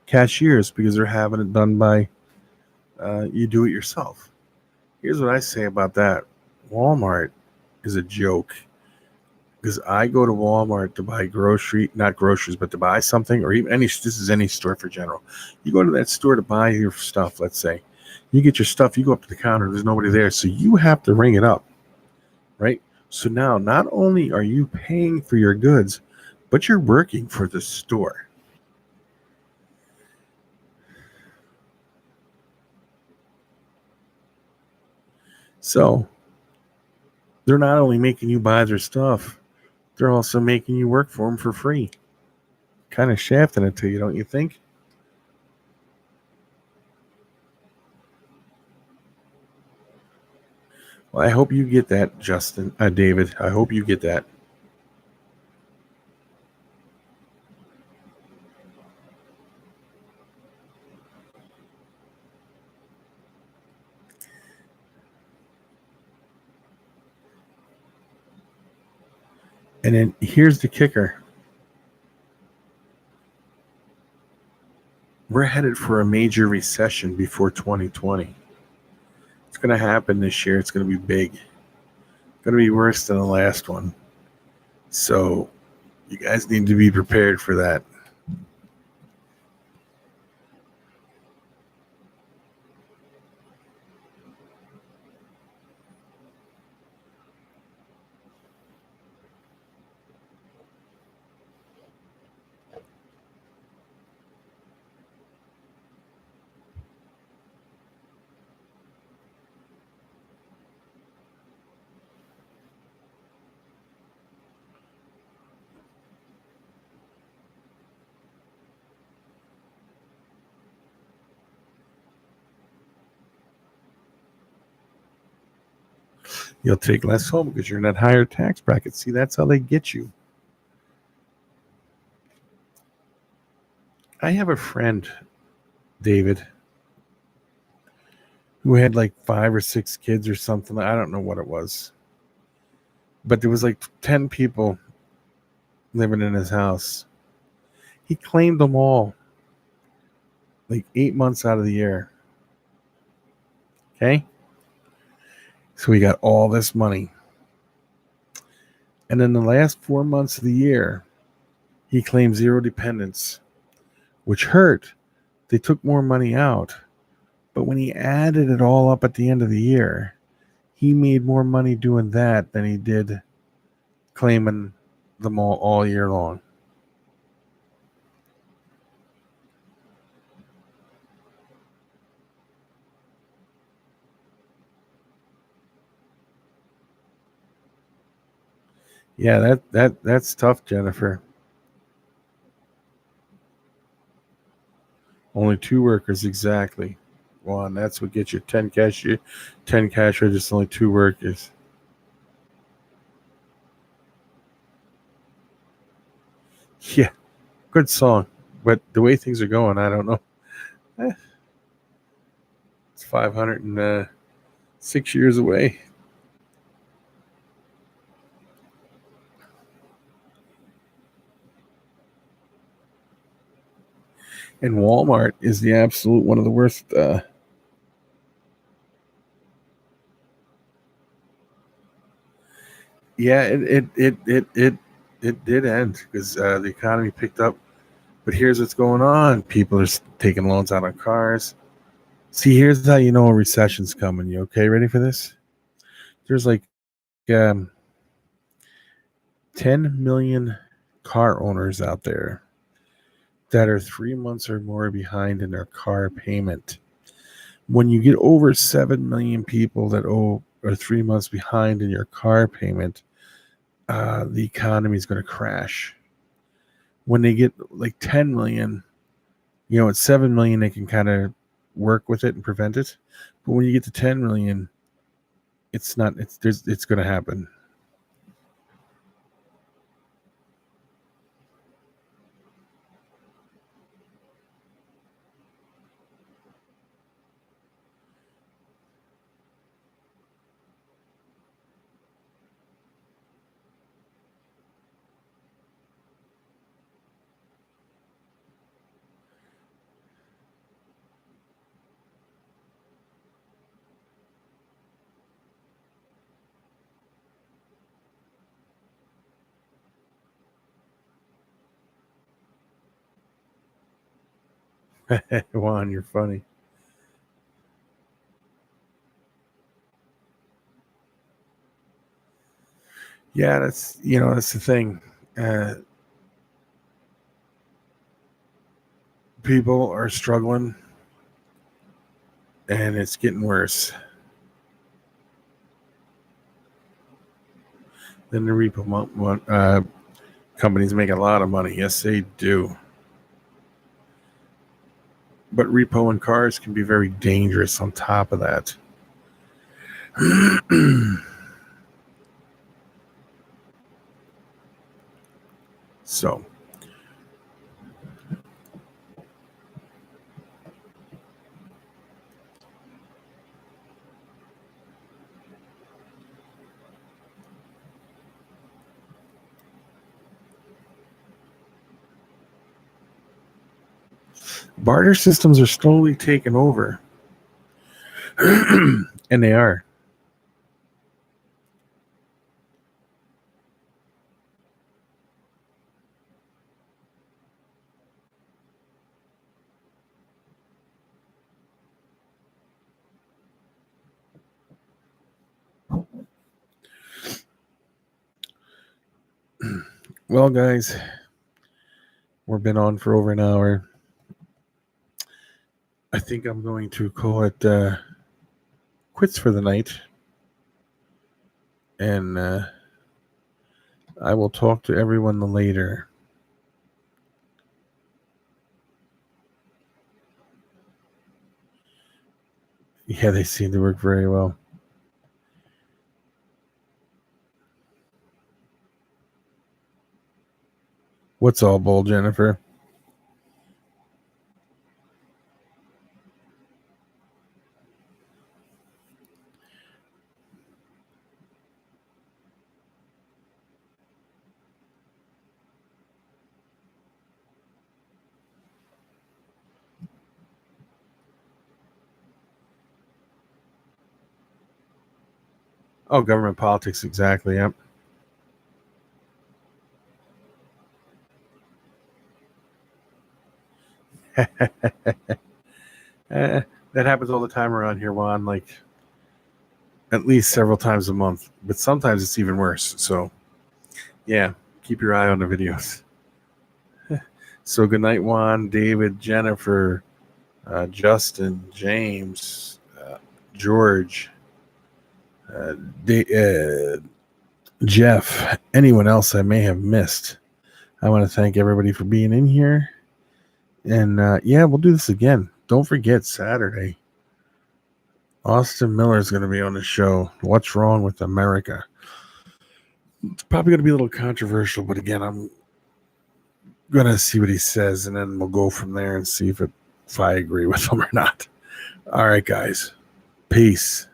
cashiers because they're having it done by you do it yourself. Here's what I say about that: Walmart is a joke. Because I go to Walmart to buy not groceries, but to buy something, or even this is any store for general. You go to that store to buy your stuff, let's say. You get your stuff, you go up to the counter, there's nobody there. So you have to ring it up, right? So now not only are you paying for your goods, but you're working for the store. So they're not only making you buy their stuff, they're also making you work for them for free. Kind of shafting it to you, don't you think? Well, I hope you get that, David. I hope you get that. And then here's the kicker. We're headed for a major recession before 2020. It's going to happen this year. It's going to be big. It's going to be worse than the last one. So you guys need to be prepared for that. You'll take less home because you're in that higher tax bracket. See, that's how they get you. I have a friend, David, who had like 5 or 6 kids or something. I don't know what it was. But there was like 10 people living in his house. He claimed them all like 8 months out of the year. Okay? So he got all this money. And in the last 4 months of the year, he claimed zero dependents, which hurt. They took more money out. But when he added it all up at the end of the year, he made more money doing that than he did claiming them all year long. Yeah, that's tough, Jennifer. Only 2 workers exactly. One, that's what gets you 10 cash registers, only 2 workers. Yeah, good song. But the way things are going, I don't know. It's 506 years away. And Walmart is the absolute one of the worst. Yeah, it did end because the economy picked up. But here's what's going on: people are taking loans out on cars. See, here's how you know a recession's coming. You okay? Ready for this? There's like um, 10 million car owners out there that are 3 months or more behind in their car payment. When you get over 7 million people that are 3 months behind in your car payment, the economy is going to crash. When they get like 10 million, at 7 million, they can kind of work with it and prevent it. But when you get to 10 million, it's not, it's going to happen. Juan, you're funny. Yeah, that's that's the thing. People are struggling, and it's getting worse. Then the repo companies make a lot of money. Yes, they do. But repoing cars can be very dangerous on top of that. So, barter systems are slowly taking over. And they are. Well, guys, we've been on for over an hour. I think I'm going to call it quits for the night. And I will talk to everyone later. Yeah, they seem to work very well. What's all bull, Jennifer? Oh, government politics, exactly. Yep. That happens all the time around here, Juan. Like at least several times a month, but sometimes it's even worse. So, yeah, keep your eye on the videos. So, good night, Juan, David, Jennifer, Justin, James, George, Jeff, anyone else I may have missed. I want to thank everybody for being in here. And yeah, we'll do this again. Don't forget Saturday. Austin Miller is going to be on the show. What's wrong with America? It's probably going to be a little controversial, but again, I'm going to see what he says, and then we'll go from there and see if I agree with him or not. All right, guys. Peace.